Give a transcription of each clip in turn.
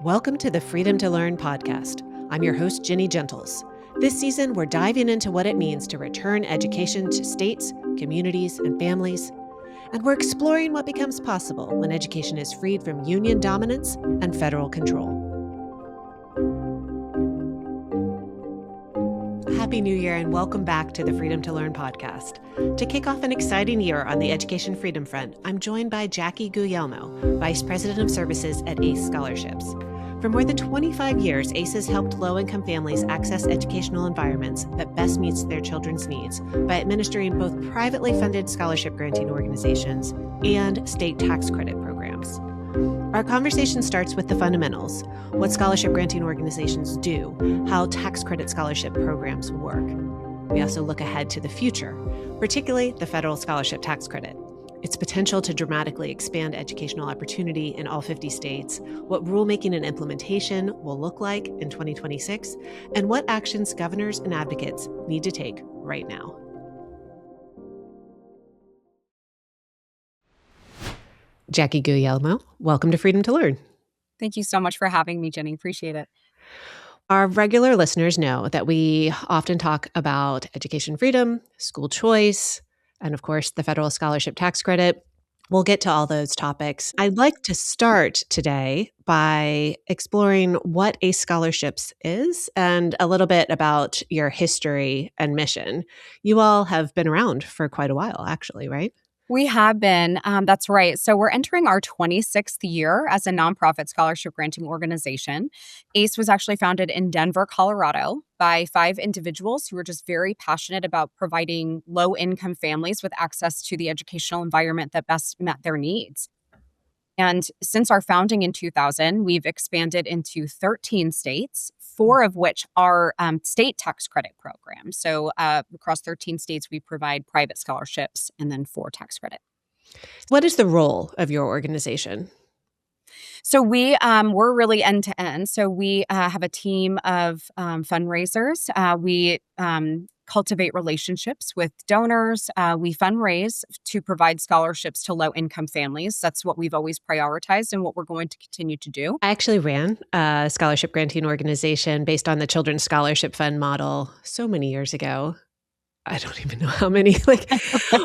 Welcome to the Freedom to Learn podcast. I'm your host, Ginny Gentles. This season, we're diving into what it means to return education to states, communities, and families. And we're exploring what becomes possible when education is freed from union dominance and federal control. Happy New Year and welcome back to the Freedom to Learn podcast. To kick off an exciting year on the education freedom front, I'm joined by Jackie Guglielmo, Vice President of Services at ACE Scholarships. For more than 25 years, ACE has helped low-income families access educational environments that best meets their children's needs by administering both privately funded scholarship granting organizations and state tax credit programs. Our conversation starts with the fundamentals, what scholarship granting organizations do, how tax credit scholarship programs work. We also look ahead to the future, particularly the federal scholarship tax credit, its potential to dramatically expand educational opportunity in all 50 states, what rulemaking and implementation will look like in 2026, and what actions governors and advocates need to take right now. Jackie Guglielmo, welcome to Freedom to Learn. Thank you so much for having me, Jenny. Appreciate it. Our regular listeners know that we often talk about education freedom, school choice, and of course, the federal scholarship tax credit. We'll get to all those topics. I'd like to start today by exploring what ACE Scholarships is and a little bit about your history and mission. You all have been around for quite a while, actually, right? We have been. That's right. So we're entering our 26th year as a nonprofit scholarship granting organization. ACE was actually founded in Denver, Colorado by 5 individuals who were just very passionate about providing low-income families with access to the educational environment that best met their needs. And since our founding in 2000, we've expanded into 13 states, 4 of which are state tax credit programs. So across 13 states, we provide private scholarships and then 4 tax credit. What is the role of your organization? So we're really end to end. So we have a team of fundraisers. We cultivate relationships with donors. We fundraise to provide scholarships to low-income families. That's what we've always prioritized and what we're going to continue to do. I actually ran a scholarship granting organization based on the Children's Scholarship Fund model so many years ago. I don't even know how many,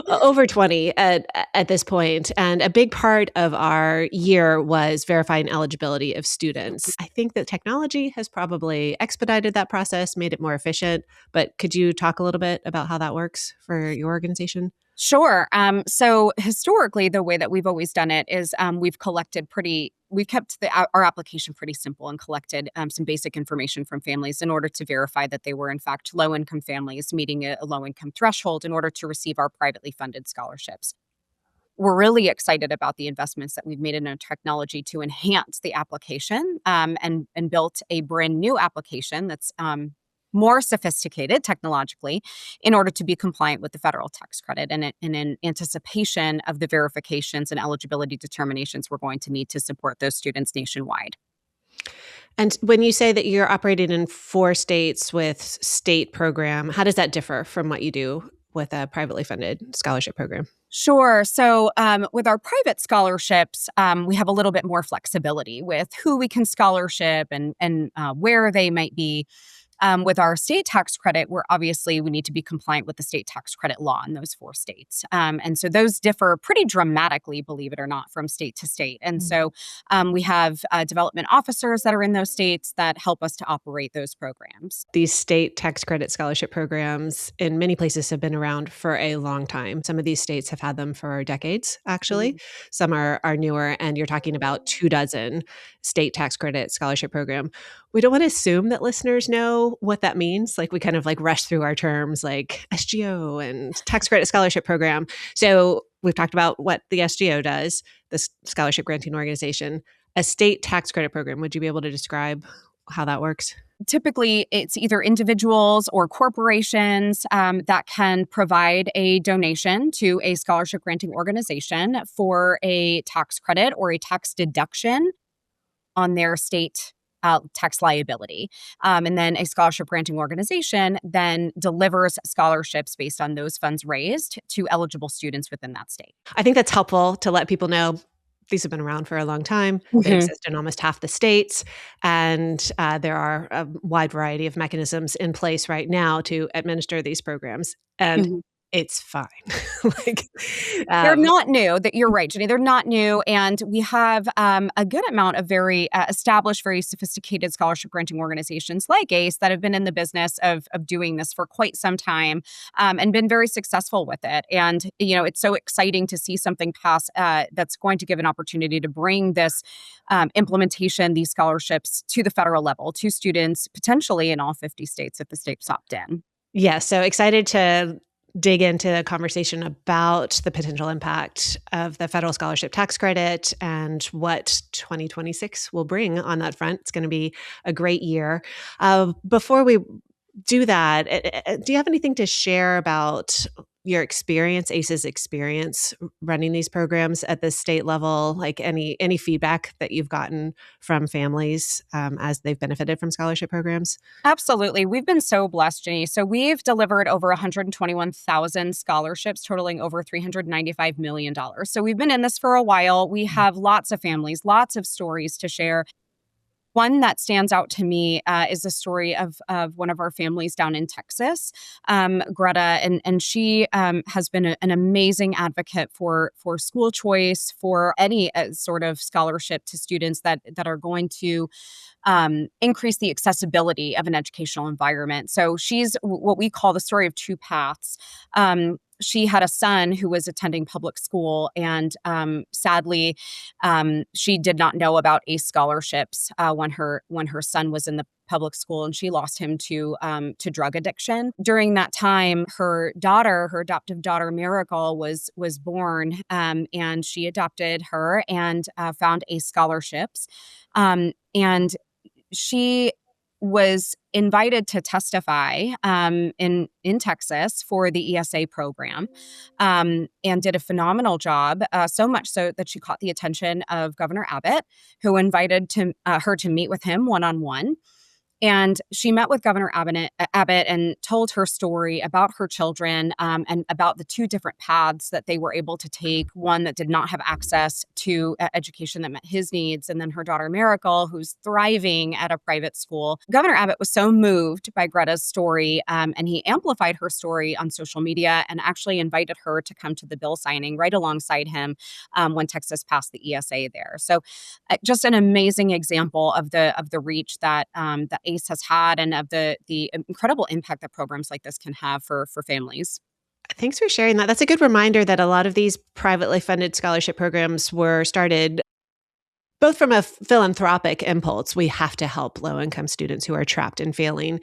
over 20 at this point. And a big part of our year was verifying eligibility of students. I think that technology has probably expedited that process, made it more efficient. But could you talk a little bit about how that works for your organization? Sure. So historically, the way that we've always done it is we've kept our application pretty simple and collected some basic information from families in order to verify that they were, in fact, low-income families meeting a low-income threshold in order to receive our privately funded scholarships. We're really excited about the investments that we've made in our technology to enhance the application and built a brand new application that's more sophisticated technologically in order to be compliant with the federal tax credit and in anticipation of the verifications and eligibility determinations we're going to need to support those students nationwide. And when you say that you're operating in 4 states with state program, how does that differ from what you do with a privately funded scholarship program? Sure. So with our private scholarships, we have a little bit more flexibility with who we can scholarship and where they might be. With our state tax credit, we need to be compliant with the state tax credit law in those 4 states. And so those differ pretty dramatically, believe it or not, from state to state. And so we have development officers that are in those states that help us to operate those programs. These state tax credit scholarship programs in many places have been around for a long time. Some of these states have had them for decades, actually. Some are newer, and you're talking about 24 state tax credit scholarship program. We don't want to assume that listeners know what that means. We kind of rush through our terms like SGO and tax credit scholarship program. So we've talked about what the SGO does, the scholarship granting organization. A state tax credit program, would you be able to describe how that works? Typically, it's either individuals or corporations that can provide a donation to a scholarship granting organization for a tax credit or a tax deduction on their state tax liability. And then a scholarship granting organization then delivers scholarships based on those funds raised to eligible students within that state. I think that's helpful to let people know these have been around for a long time. They Mhm. exist in almost half the states, and there are a wide variety of mechanisms in place right now to administer these programs, and Mhm. it's fine. Like, They're um, not new. That you're right, Jenny. They're not new, and we have a good amount of very established, very sophisticated scholarship granting organizations like ACE that have been in the business of doing this for quite some time, and been very successful with it. And it's so exciting to see something pass that's going to give an opportunity to bring this implementation, these scholarships, to the federal level, to students potentially in all 50 states if the states opt in. yeah, so excited to dig into a conversation about the potential impact of the federal scholarship tax credit and what 2026 will bring on that front. It's going to be a great year. Before we do that, do you have anything to share about your experience, ACE's experience running these programs at the state level? Like any feedback that you've gotten from families as they've benefited from scholarship programs? Absolutely. We've been so blessed, Jenny. So we've delivered over 121,000 scholarships totaling over $395 million. So we've been in this for a while. We have lots of families, lots of stories to share. One that stands out to me is the story of one of our families down in Texas, Greta, and she has been an amazing advocate for school choice, for any sort of scholarship to students that are going to increase the accessibility of an educational environment. So she's what we call the story of two paths. She had a son who was attending public school, and sadly, she did not know about ACE scholarships when her son was in the public school, and she lost him to drug addiction. During that time, her adoptive daughter Miracle, was born, and she adopted her and found ACE scholarships, and she was invited to testify in Texas for the ESA program, and did a phenomenal job. So much so that she caught the attention of Governor Abbott, who invited her to meet with him one on one. And she met with Governor Abbott and told her story about her children, and about the two different paths that they were able to take. One that did not have access to education that met his needs, and then her daughter Miracle, who's thriving at a private school. Governor Abbott was so moved by Greta's story, and he amplified her story on social media and actually invited her to come to the bill signing right alongside him when Texas passed the ESA there. So just an amazing example of the reach that ACE has had, and of the incredible impact that programs like this can have for families. Thanks for sharing that. That's a good reminder that a lot of these privately funded scholarship programs were started both from a philanthropic impulse. We have to help low-income students who are trapped in failing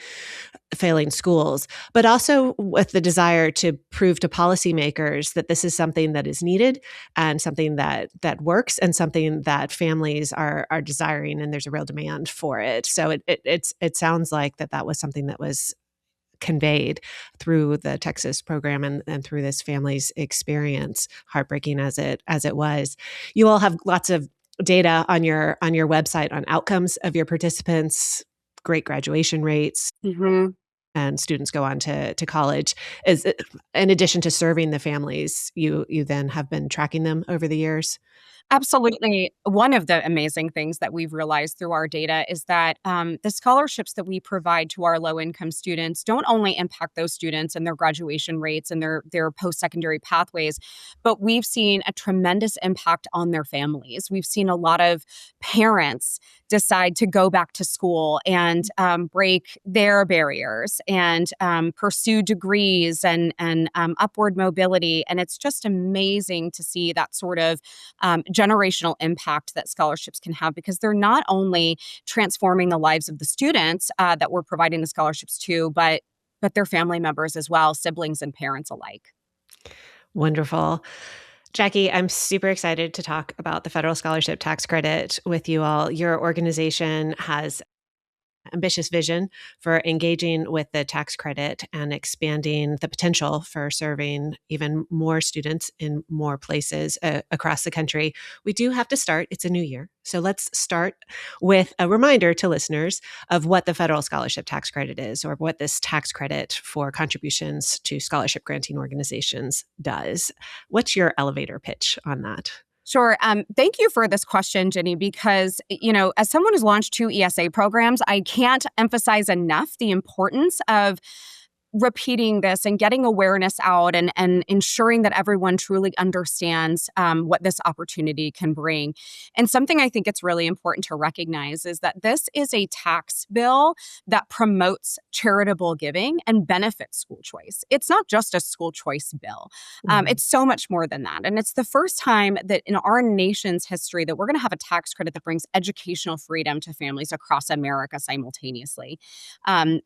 schools, but also with the desire to prove to policymakers that this is something that is needed and something that works and something that families are desiring, and there's a real demand for it. So it sounds like that was something that was conveyed through the Texas program and through this family's experience, heartbreaking as it was. You all have lots of data on your website on outcomes of your participants, great graduation rates, Mhm. and students go on to college. Is in addition to serving the families, you then have been tracking them over the years? Absolutely. One of the amazing things that we've realized through our data is that the scholarships that we provide to our low income students don't only impact those students and their graduation rates and their post secondary pathways, but we've seen a tremendous impact on their families. We've seen a lot of parents decide to go back to school and break their barriers and pursue degrees and upward mobility. And it's just amazing to see that sort of generational impact that scholarships can have, because they're not only transforming the lives of the students that we're providing the scholarships to, but their family members as well, siblings and parents alike. Wonderful. Jackie, I'm super excited to talk about the federal scholarship tax credit with you all. Your organization has ambitious vision for engaging with the tax credit and expanding the potential for serving even more students in more places across the country. We do have to start. It's a new year. So let's start with a reminder to listeners of what the federal scholarship tax credit is, or what this tax credit for contributions to scholarship granting organizations does. What's your elevator pitch on that? Sure. Thank you for this question, Jenny, because, as someone who's launched 2 ESA programs, I can't emphasize enough the importance of repeating this and getting awareness out and ensuring that everyone truly understands what this opportunity can bring. And something I think it's really important to recognize is that this is a tax bill that promotes charitable giving and benefits school choice. It's not just a school choice bill. It's so much more than that. And it's the first time that in our nation's history that we're going to have a tax credit that brings educational freedom to families across America simultaneously.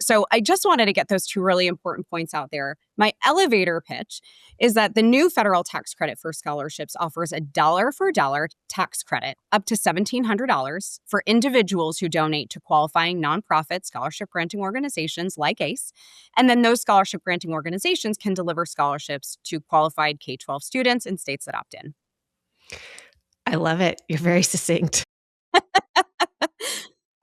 So I just wanted to get those two really important points out there. My elevator pitch is that the new federal tax credit for scholarships offers a dollar for dollar tax credit up to $1,700 for individuals who donate to qualifying nonprofit scholarship granting organizations like ACE. And then those scholarship granting organizations can deliver scholarships to qualified K-12 students in states that opt in. I love it. You're very succinct.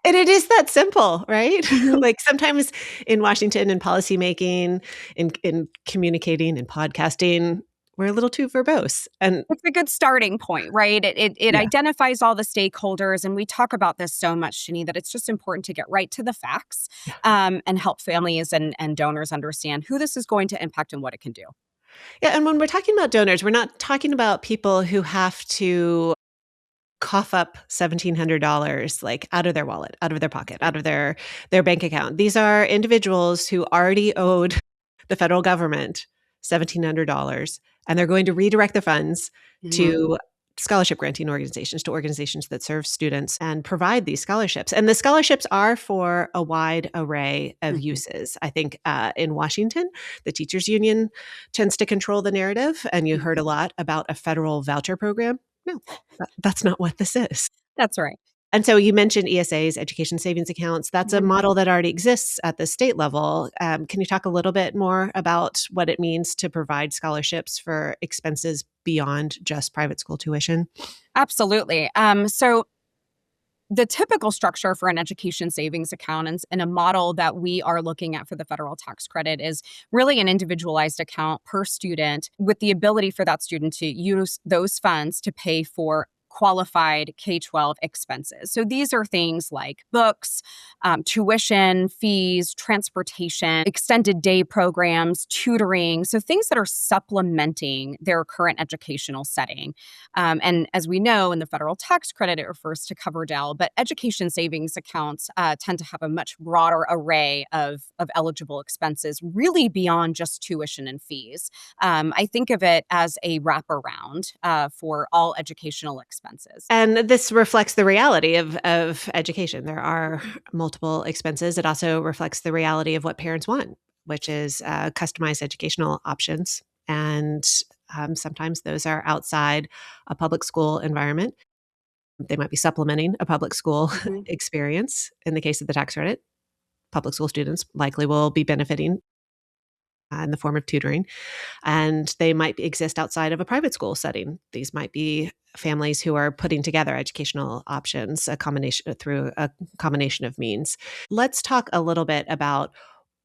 And it is that simple, right? Like sometimes in Washington and policymaking, in communicating and podcasting, we're a little too verbose. And it's a good starting point, right? It identifies all the stakeholders. And we talk about this so much, Shani, that it's just important to get right to the facts and help families and donors understand who this is going to impact and what it can do. Yeah. And when we're talking about donors, we're not talking about people who have to cough up $1,700 like out of their wallet, out of their pocket, out of their bank account. These are individuals who already owed the federal government $1,700, and they're going to redirect the funds to scholarship granting organizations, to organizations that serve students and provide these scholarships. And the scholarships are for a wide array of uses. I think in Washington, the teachers union tends to control the narrative, and you heard a lot about a federal voucher program. No, that's not what this is. That's right. And so you mentioned ESAs, education savings accounts. That's a model that already exists at the state level. Can you talk a little bit more about what it means to provide scholarships for expenses beyond just private school tuition? Absolutely. So the typical structure for an education savings account and a model that we are looking at for the federal tax credit is really an individualized account per student with the ability for that student to use those funds to pay for qualified K-12 expenses. So these are things like books, tuition, fees, transportation, extended day programs, tutoring. So things that are supplementing their current educational setting. And as we know, in the federal tax credit, it refers to CoverDell, but education savings accounts tend to have a much broader array of eligible expenses, really beyond just tuition and fees. I think of it as a wraparound for all educational expenses. And this reflects the reality of education. There are multiple expenses. It also reflects the reality of what parents want, which is customized educational options. And sometimes those are outside a public school environment. They might be supplementing a public school experience. In the case of the tax credit, public school students likely will be benefiting in the form of tutoring, and they might exist outside of a private school setting. These might be families who are putting together educational options, through a combination of means. Let's talk a little bit about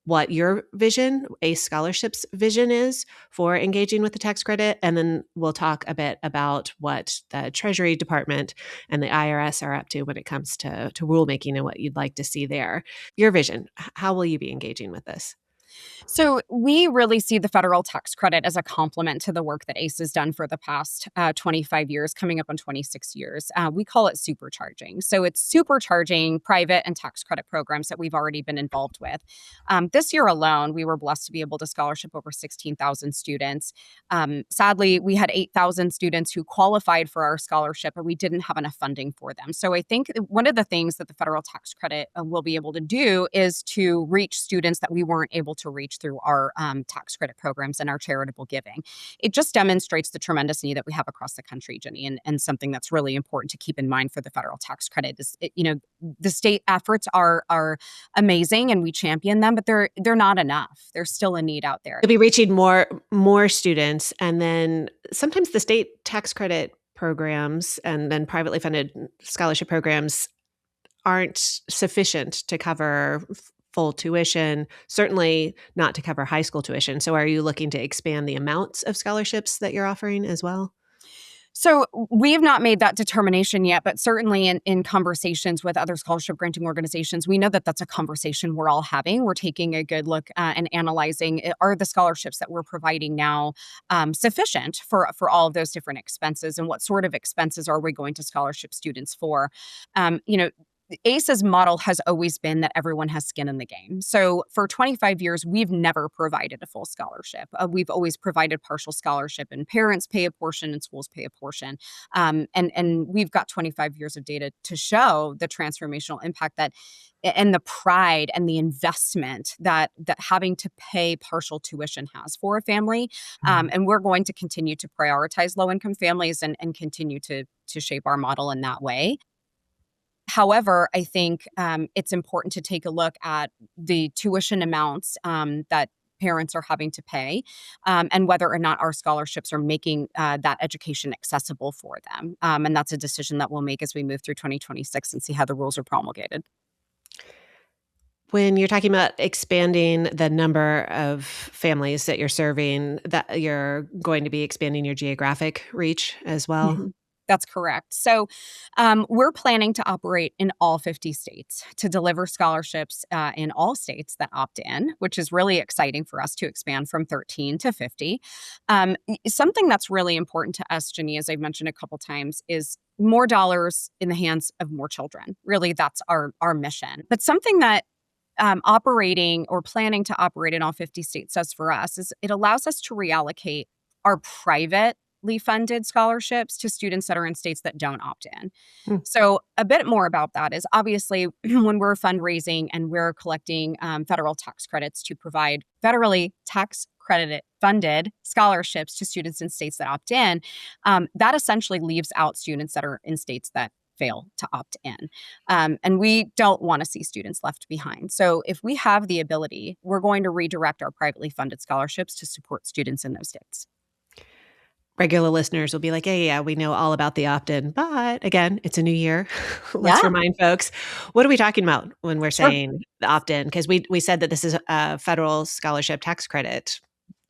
what your vision, ACE Scholarships vision is for engaging with the tax credit, and then we'll talk a bit about what the Treasury Department and the IRS are up to when it comes to rulemaking and what you'd like to see there. Your vision, how will you be engaging with this? So we really see the federal tax credit as a complement to the work that ACE has done for the past 25 years, coming up on 26 years. We call it supercharging. So it's supercharging private and tax credit programs that we've already been involved with. This year alone, we were blessed to be able to scholarship over 16,000 students. Sadly, we had 8,000 students who qualified for our scholarship, but we didn't have enough funding for them. So I think one of the things that the federal tax credit will be able to do is to reach students that we weren't able to reach through our tax credit programs and our charitable giving. It just demonstrates the tremendous need that we have across the country, Jenny, and something that's really important to keep in mind for the federal tax credit is, the state efforts are amazing and we champion them, but they're not enough. There's still a need out there. You'll be reaching more students, and then sometimes the state tax credit programs and then privately funded scholarship programs aren't sufficient to cover full tuition, certainly not to cover high school tuition. So are you looking to expand the amounts of scholarships that you're offering as well? So we've not made that determination yet, but certainly in conversations with other scholarship granting organizations, we know that that's a conversation we're all having. We're taking a good look and analyzing, are the scholarships that we're providing now sufficient for all of those different expenses, and what sort of expenses are we going to scholarship students for? You know, ACE's model has always been that everyone has skin in the game. So for 25 years, we've never provided a full scholarship. We've always provided partial scholarship, and parents pay a portion and schools pay a portion. And we've got 25 years of data to show the transformational impact that and the pride and the investment that having to pay partial tuition has for a family. And we're going to continue to prioritize low income families and continue to shape our model in that way. However, I think it's important to take a look at the tuition amounts that parents are having to pay, and whether or not our scholarships are making that education accessible for them. And that's a decision that we'll make as we move through 2026 and see how the rules are promulgated. When you're talking about expanding the number of families that you're serving, that you're going to be expanding your geographic reach as well? Mhm. That's correct. So we're planning to operate in all 50 states to deliver scholarships in all states that opt in, which is really exciting for us to expand from 13 to 50. Something that's really important to us, Jenny, as I've mentioned a couple times, is more dollars in the hands of more children. Really, that's our mission. But something that operating or planning to operate in all 50 states does for us is it allows us to reallocate our privately funded scholarships to students that are in states that don't opt in. Hmm. So a bit more about that is obviously when we're fundraising and we're collecting federal tax credits to provide federally tax credit funded scholarships to students in states that opt in, that essentially leaves out students that are in states that fail to opt in. And we don't want to see students left behind. So if we have the ability, we're going to redirect our privately funded scholarships to support students in those states. Regular listeners will be like, yeah, we know all about the opt-in, but again, it's a new year. Let's Yeah, remind folks, what are we talking about when we're sure. saying the opt-in? Because we said that this is a federal scholarship tax credit.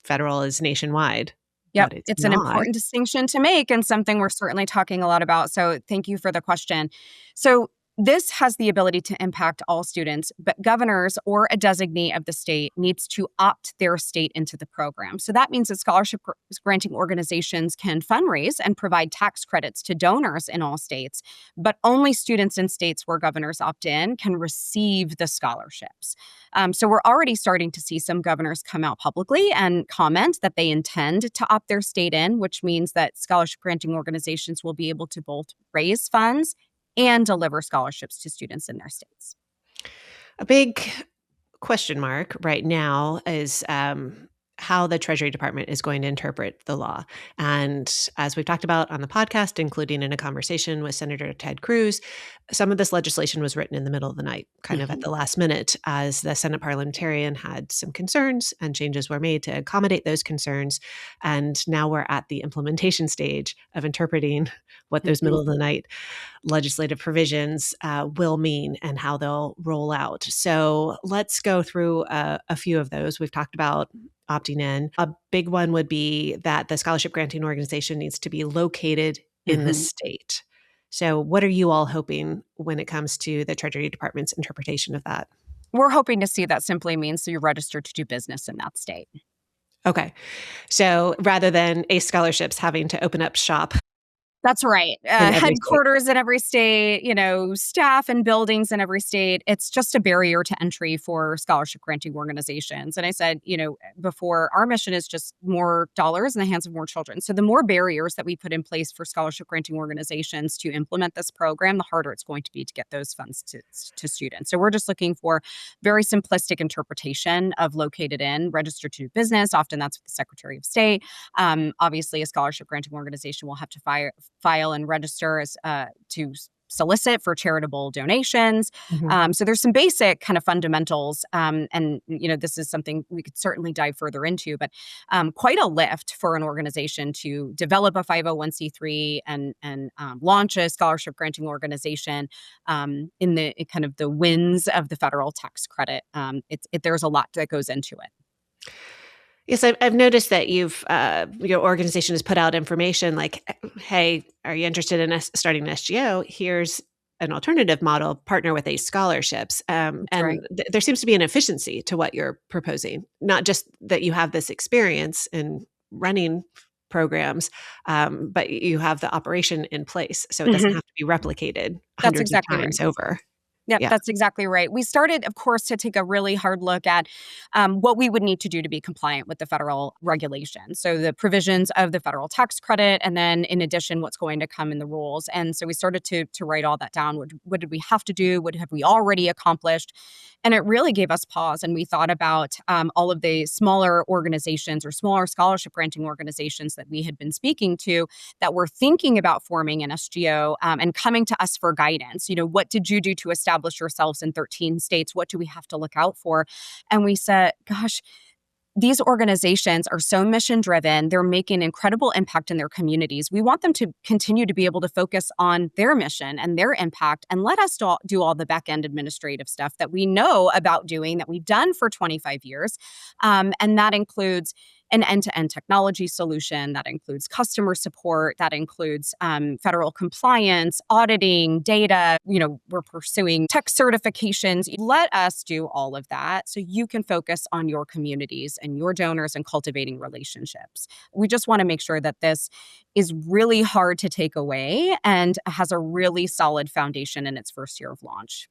Federal is nationwide, Yep. but it's It's an not. important distinction to make and something we're certainly talking a lot about. So thank you for the question. So this has the ability to impact all students, but governors or a designee of the state needs to opt their state into the program. So that means that scholarship granting organizations can fundraise and provide tax credits to donors in all states, but only students in states where governors opt in can receive the scholarships. So we're already starting to see some governors come out publicly and comment that they intend to opt their state in, which means that scholarship granting organizations will be able to both raise funds and deliver scholarships to students in their states. A big question mark right now is how the Treasury Department is going to interpret the law. And as we've talked about on the podcast, including in a conversation with Senator Ted Cruz, some of this legislation was written in the middle of the night, kind of at Mhm. the last minute, as the Senate parliamentarian had some concerns and changes were made to accommodate those concerns. And now we're at the implementation stage of interpreting what those Mhm. middle of the night legislative provisions will mean and how they'll roll out. So let's go through a few of those. We've talked about opting in. A big one would be that the scholarship granting organization needs to be located in the Mhm. state. So, what are you all hoping when it comes to the Treasury Department's interpretation of that? We're hoping to see that simply means that you're registered to do business in that state. Okay. So, rather than ACE scholarships having to open up shop That's right. in every state. Headquarters in every state, staff and buildings in every state. It's just a barrier to entry for scholarship granting organizations. And I said, before, our mission is just more dollars in the hands of more children. So the more barriers that we put in place for scholarship granting organizations to implement this program, the harder it's going to be to get those funds to students. So we're just looking for very simplistic interpretation of located in, registered to do business. Often that's with the Secretary of State. Obviously, a scholarship granting organization will have to file and register as to solicit for charitable donations. Mhm. So there's some basic kind of fundamentals, and this is something we could certainly dive further into. But quite a lift for an organization to develop a 501c3 and launch a scholarship granting organization in the kind of the winds of the federal tax credit. There's a lot that goes into it. Yes, I've noticed that your organization has put out information like, "Hey, are you interested in starting an SGO? Here's an alternative model, partner with ACE scholarships." That's right. And there seems to be an efficiency to what you're proposing, not just that you have this experience in running programs, but you have the operation in place, so it doesn't Mhm. have to be replicated That's hundreds of exactly right. times over. Yep, Yeah. that's exactly right. We started, of course, to take a really hard look at what we would need to do to be compliant with the federal regulations. So, the provisions of the federal tax credit, and then in addition, what's going to come in the rules. And so, we started to write all that down. What did we have to do? What have we already accomplished? And it really gave us pause. And we thought about all of the smaller organizations or smaller scholarship granting organizations that we had been speaking to that were thinking about forming an SGO and coming to us for guidance. What did you do to establish yourselves in 13 states? What do we have to look out for? And we said, gosh, these organizations are so mission driven. They're making incredible impact in their communities. We want them to continue to be able to focus on their mission and their impact and let us do all the back end administrative stuff that we know about doing, that we've done for 25 years. And that includes an end-to-end technology solution, that includes customer support, that includes federal compliance, auditing, data. We're pursuing tech certifications. Let us do all of that so you can focus on your communities and your donors and cultivating relationships. We just want to make sure that this is really hard to take away and has a really solid foundation in its first year of launch.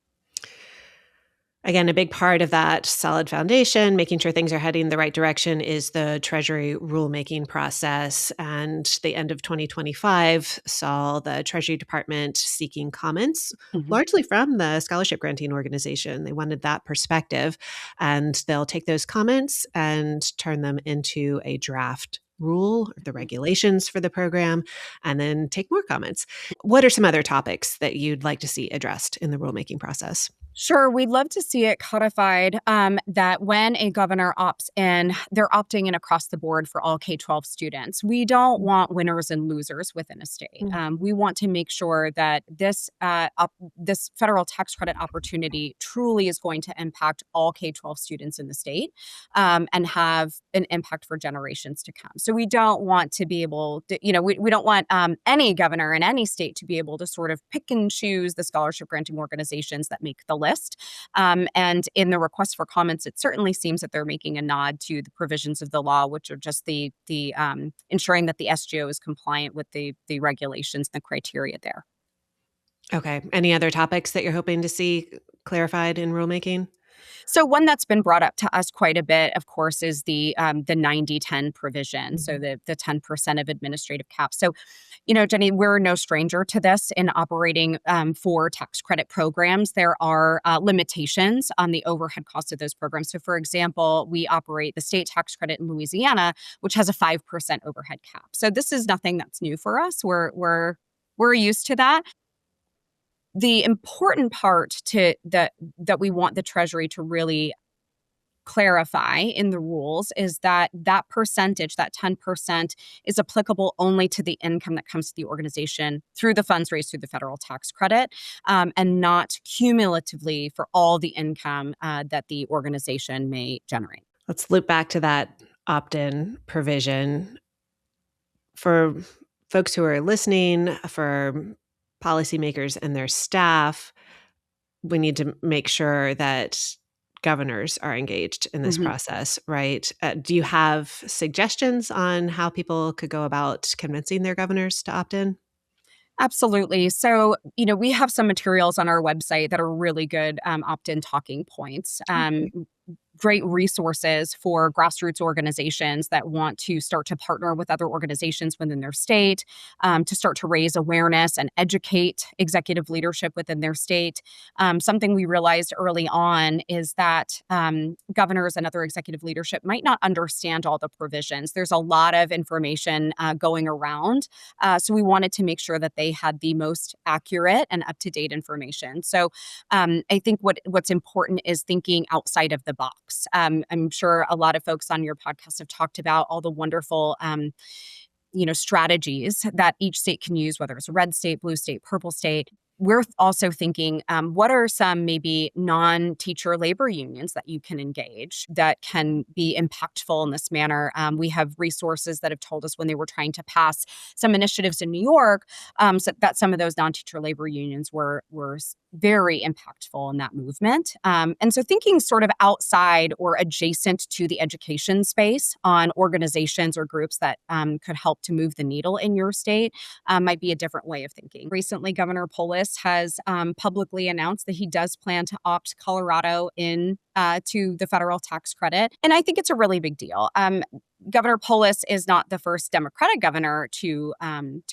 Again, a big part of that solid foundation, making sure things are heading the right direction, is the Treasury rulemaking process. And the end of 2025 saw the Treasury Department seeking comments, Mhm. largely from the scholarship granting organization. They wanted that perspective, and they'll take those comments and turn them into a draft rule, the regulations for the program, and then take more comments. What are some other topics that you'd like to see addressed in the rulemaking process? Sure, we'd love to see it codified that when a governor opts in, they're opting in across the board for all K-12 students. We don't want winners and losers within a state. Mm. We want to make sure that this federal tax credit opportunity truly is going to impact all K-12 students in the state and have an impact for generations to come. So we don't want to be able to, we don't want any governor in any state to be able to sort of pick and choose the scholarship granting organizations that make the list. And in the request for comments, it certainly seems that they're making a nod to the provisions of the law, which are just the ensuring that the SGO is compliant with the regulations and the criteria there. Okay. Any other topics that you're hoping to see clarified in rulemaking? So one that's been brought up to us quite a bit, of course, is the 90-10 provision. So Mhm. the 10% of administrative cap. So, Jenny, we're no stranger to this in operating for tax credit programs. There are limitations on the overhead cost of those programs. So, for example, we operate the state tax credit in Louisiana, which has a 5% overhead cap. So this is nothing that's new for us. We're used to that. The important part that we want the Treasury to really clarify in the rules is that percentage, that 10%, is applicable only to the income that comes to the organization through the funds raised through the federal tax credit, and not cumulatively for all the income that the organization may generate. Let's loop back to that opt-in provision. For folks who are listening, for policymakers and their staff, we need to make sure that governors are engaged in this Mhm. process, right? Do you have suggestions on how people could go about convincing their governors to opt in? Absolutely. So, we have some materials on our website that are really good opt-in talking points. Okay. Great resources for grassroots organizations that want to start to partner with other organizations within their state, to start to raise awareness and educate executive leadership within their state. Something we realized early on is that governors and other executive leadership might not understand all the provisions. There's a lot of information going around. So we wanted to make sure that they had the most accurate and up-to-date information. So I think what's important is thinking outside of the box. I'm sure a lot of folks on your podcast have talked about all the wonderful, strategies that each state can use, whether it's a red state, blue state, purple state. we're also thinking, what are some maybe non-teacher labor unions that you can engage that can be impactful in this manner? We have resources that have told us when they were trying to pass some initiatives in New York, so that some of those non-teacher labor unions were very impactful in that movement. And so thinking sort of outside or adjacent to the education space on organizations or groups that could help to move the needle in your state might be a different way of thinking. Recently, Governor Polis has publicly announced that he does plan to opt Colorado in to the federal tax credit. And I think it's a really big deal. Governor Polis is not the first Democratic governor to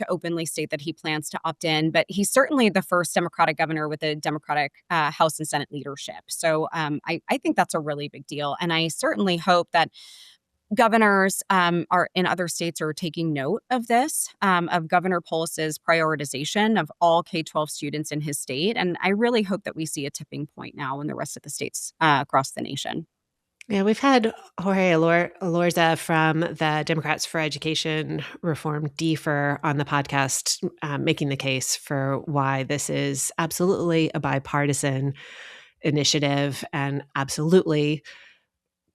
openly state that he plans to opt in, but he's certainly the first Democratic governor with a Democratic House and Senate leadership. So I think that's a really big deal. And I certainly hope that governors are in other states are taking note of this, of Governor Polis's prioritization of all K-12 students in his state. And I really hope that we see a tipping point now in the rest of the states across the nation. Yeah, we've had Jorge Elorza from the Democrats for Education Reform, DFER, on the podcast, making the case for why this is absolutely a bipartisan initiative and absolutely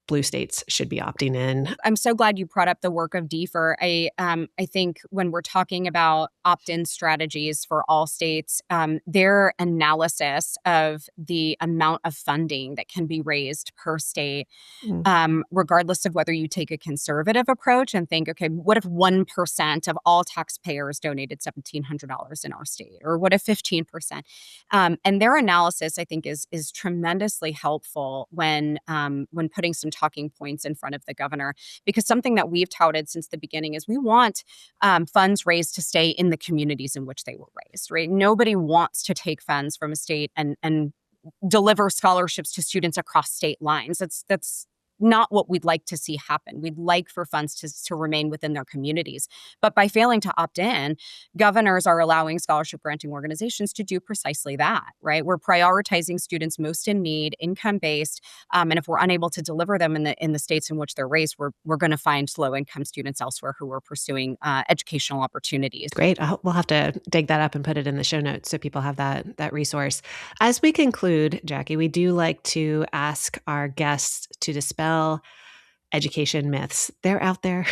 blue states should be opting in. I'm so glad you brought up the work of DFER. I think when we're talking about opt-in strategies for all states, their analysis of the amount of funding that can be raised per state, regardless of whether you take a conservative approach and think, okay, what if 1% of all taxpayers donated $1,700 in our state? Or what if 15%? And their analysis, I think, is tremendously helpful when putting some talking points in front of the governor, because something that we've touted since the beginning is we want funds raised to stay in the communities in which they were raised, right? Nobody wants to take funds from a state and deliver scholarships to students across state lines. That's not what we'd like to see happen. We'd like for funds to remain within their communities. But by failing to opt in, governors are allowing scholarship granting organizations to do precisely that, right? We're prioritizing students most in need, income-based, and if we're unable to deliver them in the states in which they're raised, we're going to find low-income students elsewhere who are pursuing educational opportunities. Great. We'll have to dig that up and put it in the show notes so people have that resource. As we conclude, Jackie, we do like to ask our guests to dispel education myths. They're out there.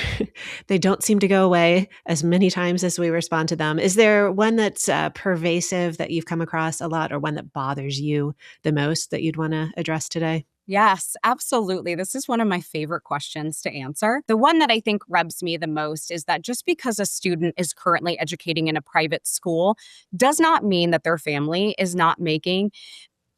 They don't seem to go away as many times as we respond to them. Is there one that's pervasive that you've come across a lot, or one that bothers you the most that you'd want to address today? Yes, absolutely. This is one of my favorite questions to answer. The one that I think rubs me the most is that just because a student is currently educating in a private school does not mean that their family is not making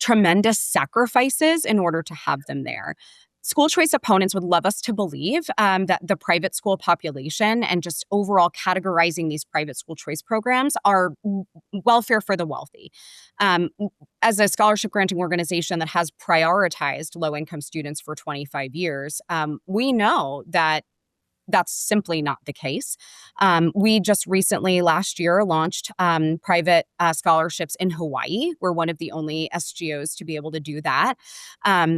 tremendous sacrifices in order to have them there. School choice opponents would love us to believe that the private school population and just overall categorizing these private school choice programs are welfare for the wealthy. As a scholarship granting organization that has prioritized low-income students for 25 years, we know that that's simply not the case. We just recently, last year, launched private scholarships in Hawaii. We're one of the only SGOs to be able to do that.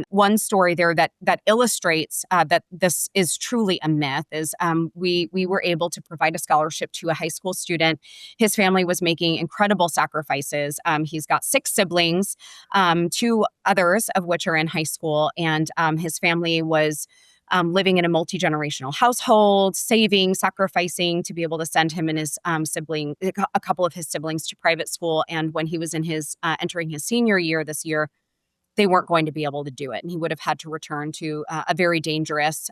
One story there that illustrates that this is truly a myth is we were able to provide a scholarship to a high school student. His family was making incredible sacrifices. He's got 6 siblings, 2 others of which are in high school, and his family was living in a multi-generational household, saving, sacrificing to be able to send him and his a couple of his siblings to private school. And when he was in his entering his senior year this year, they weren't going to be able to do it. And he would have had to return to a very dangerous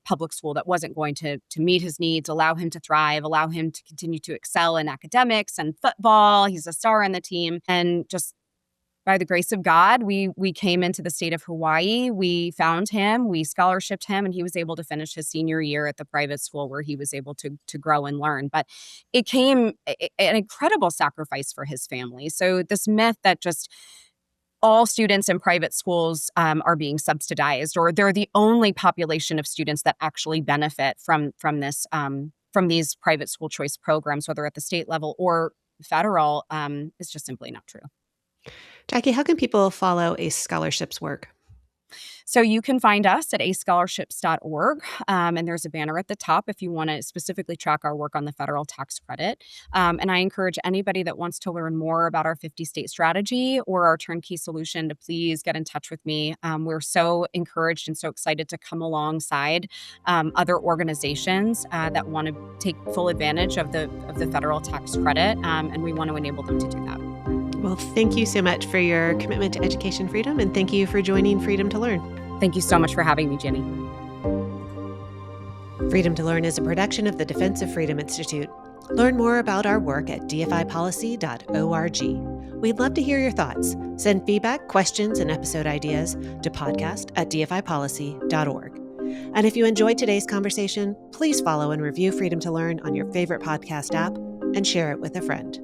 public school that wasn't going to meet his needs, allow him to thrive, allow him to continue to excel in academics and football. He's a star on the team. And just by the grace of God, we came into the state of Hawaii. We found him, we scholarshiped him, and he was able to finish his senior year at the private school where he was able to grow and learn. But it came an incredible sacrifice for his family. So this myth that just all students in private schools are being subsidized, or they're the only population of students that actually benefit from this from these private school choice programs, whether at the state level or federal, is just simply not true. Jackie, how can people follow ACE Scholarships work? So you can find us at ascholarships.org, and there's a banner at the top if you want to specifically track our work on the federal tax credit. And I encourage anybody that wants to learn more about our 50-state strategy or our turnkey solution to please get in touch with me. We're so encouraged and so excited to come alongside other organizations that want to take full advantage of the federal tax credit, and we want to enable them to do that. Well, thank you so much for your commitment to education freedom, and thank you for joining Freedom to Learn. Thank you so much for having me, Jenny. Freedom to Learn is a production of the Defense of Freedom Institute. Learn more about our work at dfipolicy.org. We'd love to hear your thoughts. Send feedback, questions, and episode ideas to podcast@dfipolicy.org. And if you enjoyed today's conversation, please follow and review Freedom to Learn on your favorite podcast app and share it with a friend.